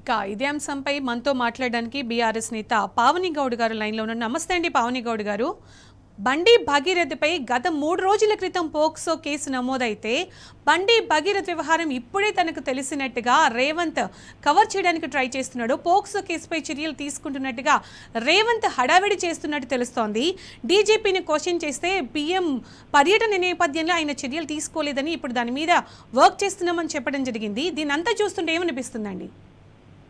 ఇక ఇదే అంశంపై మనతో మాట్లాడడానికి బీఆర్ఎస్ నేత పావని గౌడ్ గారు లైన్లో ఉన్నారు. నమస్తే అండి పావని గౌడ్ గారు. బండి భగీరథపై గత 3 రోజుల క్రితం పోక్సో కేసు నమోదైతే బండి భగీరథ్ వ్యవహారం ఇప్పుడే తనకు తెలిసినట్టుగా రేవంత్ కవర్ చేయడానికి ట్రై చేస్తున్నాడు. పోక్సో కేసుపై చర్యలు తీసుకుంటున్నట్టుగా రేవంత్ హడావిడి చేస్తున్నట్టు తెలుస్తోంది. డీజీపీని క్వశ్చన్ చేస్తే పీఎం పర్యటన నేపథ్యంలో ఆయన చర్యలు తీసుకోలేదని ఇప్పుడు దాని మీద వర్క్ చేస్తున్నామని చెప్పడం జరిగింది. దీని అంతా చూస్తుంటే ఏమనిపిస్తుందండి?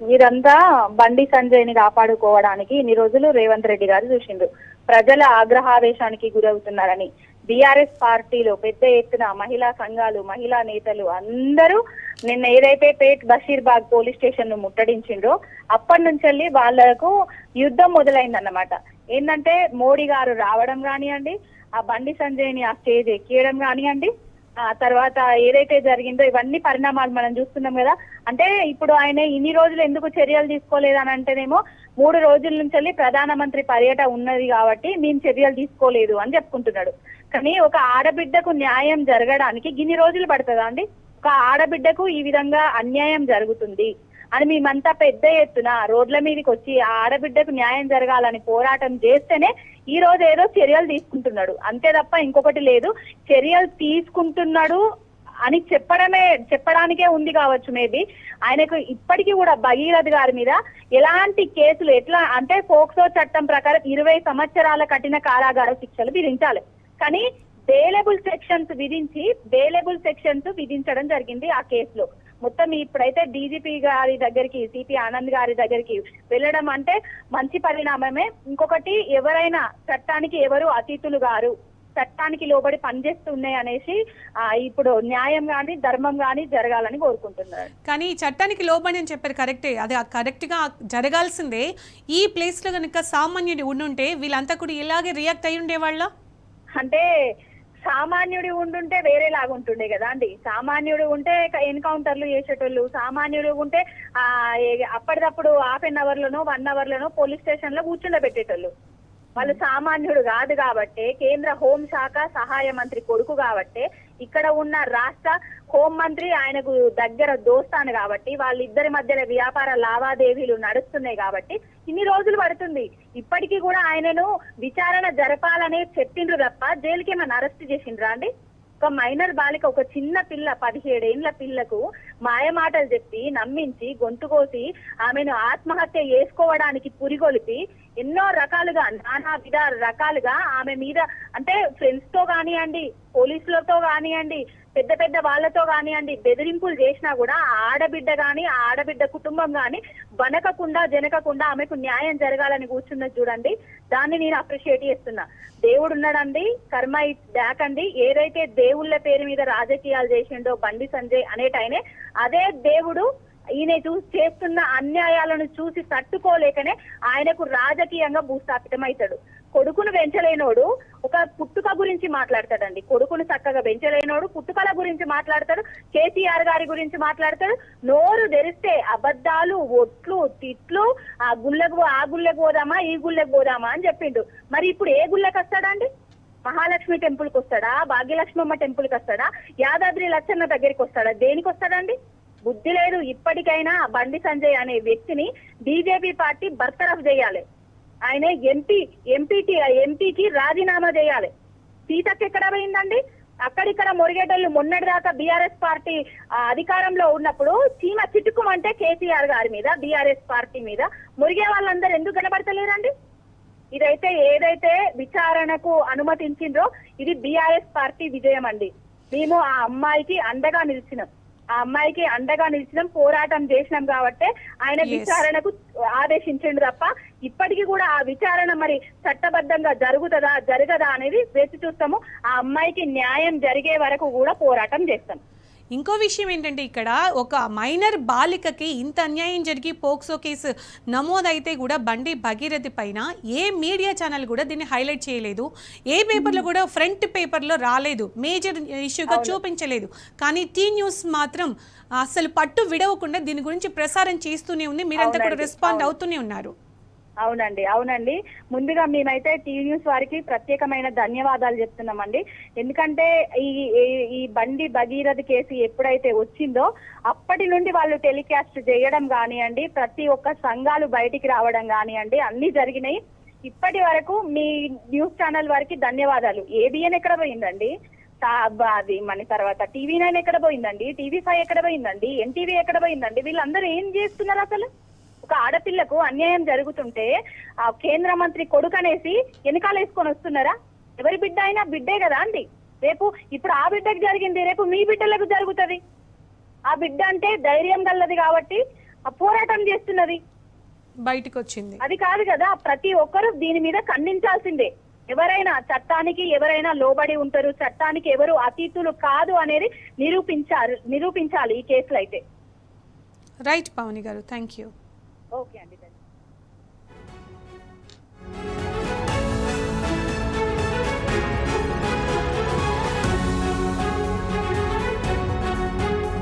ఇదంతా బండి సంజయ్ ని కాపాడుకోవడానికి ఇన్ని రోజులు రేవంత్ రెడ్డి గారు చూసిండ్రు. ప్రజల ఆగ్రహావేశానికి గురవుతున్నారని బీఆర్ఎస్ పార్టీలో పెద్ద ఎత్తున మహిళా సంఘాలు, మహిళా నేతలు అందరూ నిన్న ఏదైతే పేట్ బషీర్బాగ్ పోలీస్ స్టేషన్ ను ముట్టడించిండ్రో అప్పటి నుంచి వాళ్లకు యుద్ధం మొదలైందన్నమాట. ఏంటంటే మోడీ గారు రావడం కానివ్వండి, ఆ బండి సంజయ్ ని ఆ స్టేజ్ ఎక్కియడం కానివ్వండి, ఆ తర్వాత ఏదైతే జరిగిందో ఇవన్నీ పరిణామాలు మనం చూస్తున్నాం కదా. అంటే ఇప్పుడు ఆయన ఇన్ని రోజులు ఎందుకు చర్యలు తీసుకోలేదని అంటేనేమో 3 రోజుల నుంచి ప్రధానమంత్రి పర్యటన ఉన్నది కాబట్టి మేము చర్యలు తీసుకోలేదు అని చెప్పుకుంటున్నాడు. కానీ ఒక ఆడబిడ్డకు న్యాయం జరగడానికి ఇన్ని రోజులు పడుతుందా అండి? ఒక ఆడబిడ్డకు ఈ విధంగా అన్యాయం జరుగుతుంది అని మేమంతా పెద్ద ఎత్తున రోడ్ల మీదకి వచ్చి ఆ ఆడబిడ్డకు న్యాయం జరగాలని పోరాటం చేస్తేనే ఈ రోజు ఏదో చర్యలు తీసుకుంటున్నాడు, అంతే తప్ప ఇంకొకటి లేదు. చర్యలు తీసుకుంటున్నాడు అని చెప్పడానికే ఉంది కావచ్చు. మేబీ ఆయనకు ఇప్పటికీ కూడా భగీరథ్ గారి మీద ఎలాంటి కేసులు ఎట్లా అంటే పోక్సో చట్టం ప్రకారం 20 సంవత్సరాల కఠిన కారాగార శిక్షలు విధించాలి. కానీ బెయిలబుల్ సెక్షన్స్ విధించడం జరిగింది ఆ కేసులో. మొత్తం ఇప్పుడైతే డీజీపీ గారి దగ్గరికి, సిపి ఆనంద్ గారి దగ్గరికి వెళ్ళడం అంటే మంచి పరిణామమే. ఇంకొకటి, ఎవరైనా చట్టానికి ఎవరు అతిథులు గారు, చట్టానికి లోబడి పనిచేస్తున్నాయి అనేసి ఇప్పుడు న్యాయం గాని ధర్మం గాని జరగాలని కోరుకుంటున్నారు. కానీ చట్టానికి లోబడి అని చెప్పారు, కరెక్టే. అది కరెక్ట్ గా జరగాల్సిందే. ఈ ప్లేస్ లో కనుక సామాన్యుడు ఉండుంటే వీళ్ళంతా కూడా ఇలాగే రియాక్ట్ అయి ఉండేవాళ్ళ? అంటే సామాన్యుడు ఉండుంటే వేరేలాగా ఉంటుండే కదా అండి. సామాన్యుడు ఉంటే ఎన్కౌంటర్లు చేసేటోళ్ళు, సామాన్యుడు ఉంటే అప్పటిదప్పుడు ½ లోనో 1 అవర్ లోనో పోలీస్ స్టేషన్ లో కూర్చుండబెట్టేటోళ్ళు. వాళ్ళు సామాన్యుడు కాదు కాబట్టి, కేంద్ర హోంశాఖ సహాయ మంత్రి కొడుకు కాబట్టి, ఇక్కడ ఉన్న రాష్ట్ర హోంమంత్రి ఆయనకు దగ్గర దోస్తాను కాబట్టి, వాళ్ళిద్దరి మధ్యన వ్యాపార లావాదేవీలు నడుస్తున్నాయి కాబట్టి ఇన్ని రోజులు పడుతుంది. ఇప్పటికీ కూడా ఆయనను విచారణ జరపాలని చెప్పిండ్రు తప్ప జైలుకి ఏమైనా అరెస్ట్ చేసిండ్రా అండి? ఒక మైనర్ బాలిక, ఒక చిన్న పిల్ల, 17 ఏళ్ల పిల్లకు మాయమాటలు చెప్పి నమ్మించి గొంతు కోసి ఆమెను ఆత్మహత్య చేసుకోవడానికి పురిగొలిపి ఎన్నో రకాలుగా, నానా విధ రకాలుగా ఆమె మీద, అంటే ఫ్రెండ్స్ తో కానివ్వండి, పోలీసులతో కానివ్వండి, పెద్ద పెద్ద వాళ్ళతో కానివ్వండి బెదిరింపులు చేసినా కూడా ఆడబిడ్డ గాని, ఆడబిడ్డ కుటుంబం గాని వనకకుండా జనకకుండా ఆమెకు న్యాయం జరగాలని కూర్చున్నది చూడండి. దాన్ని నేను అప్రిషియేట్ చేస్తున్నా. దేవుడు ఉన్నాడండి, కర్మ ఇట్స్ బ్యాక్ అండి. ఏదైతే దేవుళ్ళ పేరు మీద రాజకీయాలు చేసిండో బండి సంజయ్ అనేటైనే, అదే దేవుడు ఈయన చేస్తున్న అన్యాయాలను చూసి తట్టుకోలేకనే ఆయనకు రాజకీయంగా భూస్థాపితం అవుతాడు. కొడుకును పెంచలేనోడు ఒక పుట్టుక గురించి మాట్లాడతాడండి. కొడుకును చక్కగా పెంచలేనోడు పుట్టుకల గురించి మాట్లాడతాడు, కేసీఆర్ గారి గురించి మాట్లాడతాడు. నోరు తెరిస్తే అబద్ధాలు, ఒట్లు, తిట్లు, ఆ గుళ్ళకు పోదామా, ఈ గుళ్ళకు పోదామా అని చెప్పిండు. మరి ఇప్పుడు ఏ గుళ్ళకి వస్తాడండి? మహాలక్ష్మి టెంపుల్ కి వస్తాడా? భాగ్యలక్ష్మమ్మ టెంపుల్ కి వస్తాడా? యాదాద్రి లచ్చన్న దగ్గరికి వస్తాడా? దేనికి వస్తాడండి? బుద్ధి లేదు. ఇప్పటికైనా బండి సంజయ్ అనే వ్యక్తిని బీజేపీ పార్టీ బర్తరఫ్ చేయాలి. ఆయన ఎంపీకి రాజీనామా చేయాలి. సీతకి ఎక్కడ పోయిందండి? అక్కడిక్కడ మొరిగేటోళ్ళు మొన్నటిదాకా బీఆర్ఎస్ పార్టీ అధికారంలో ఉన్నప్పుడు చీమ చిటుకుమంటే కేసీఆర్ గారి మీద, బీఆర్ఎస్ పార్టీ మీద మొరిగే వాళ్ళందరూ ఎందుకు కనబడతలేరండి? ఇదైతే ఏదైతే విచారణకు అనుమతించిండ్రో ఇది బీఆర్ఎస్ పార్టీ విజయం అండి. మేము ఆ అమ్మాయికి అండగా నిలిచినాం, పోరాటం చేసినాం కాబట్టి ఆయన విచారణకు ఆదేశించిండు తప్ప ఇప్పటికీ కూడా ఆ విచారణ మరి చట్టబద్ధంగా జరగదా అనేది వేచి చూస్తాము. ఆ అమ్మాయికి న్యాయం జరిగే వరకు కూడా పోరాటం చేస్తాం. ఇంకో విషయం ఏంటంటే, ఇక్కడ ఒక మైనర్ బాలికకి ఇంత అన్యాయం జరిగి పోక్సో కేసు నమోదైతే కూడా బండి భగీరథి పైన ఏ మీడియా ఛానల్ కూడా దీన్ని హైలైట్ చేయలేదు. ఏ పేపర్లో కూడా ఫ్రంట్ పేపర్లో రాలేదు, మేజర్ ఇష్యూగా చూపించలేదు. కానీ టీ న్యూస్ మాత్రం అసలు పట్టు విడవకుండా దీని గురించి ప్రసారం చేస్తూనే ఉంది. మీరంతా కూడా రెస్పాండ్ అవుతూనే ఉన్నారు. అవునండి, అవునండి. ముందుగా మేమైతే టీవీ న్యూస్ వారికి ప్రత్యేకమైన ధన్యవాదాలు చెప్తున్నామండి. ఎందుకంటే ఈ ఈ బండి భగీరథ కేసు ఎప్పుడైతే వచ్చిందో అప్పటి నుండి వాళ్ళు టెలికాస్ట్ చేయడం కానివ్వండి, ప్రతి ఒక్క సంఘాలు బయటికి రావడం కానివ్వండి, అన్ని జరిగినాయి. ఇప్పటి వరకు మీ న్యూస్ ఛానల్ వారికి ధన్యవాదాలు. ఏబిఎన్ ఎక్కడ పోయిందండి? అది మన తర్వాత TV9 ఎక్కడ పోయిందండి? TV5 ఎక్కడ పోయిందండి? ఎన్టీవీ ఎక్కడ పోయిందండి? వీళ్ళందరూ ఏం చేస్తున్నారు అసలు? ఒక ఆడపిల్లకు అన్యాయం జరుగుతుంటే ఆ కేంద్ర మంత్రి కొడుకు అనేసి వెనకాల వేసుకొని వస్తున్నారా? ఎవరి బిడ్డ అయినా బిడ్డే కదా అండి. రేపు ఇప్పుడు ఆ బిడ్డకు జరిగింది, రేపు మీ బిడ్డలకు జరుగుతుంది. ఆ బిడ్డ అంటే ధైర్యం గల్లది కాబట్టి ఆ పోరాటం చేస్తున్నది, బయటకు వచ్చింది. అది కాదు కదా. ప్రతి ఒక్కరు దీని మీద ఖండించాల్సిందే. ఎవరైనా చట్టానికి ఎవరైనా లోబడి ఉంటారు, చట్టానికి ఎవరు అతీతులు కాదు అనేది నిరూపించాలి ఈ కేసులో అయితే. రైట్ పావని గారు, థ్యాంక్ యూ. ఓకే అండి.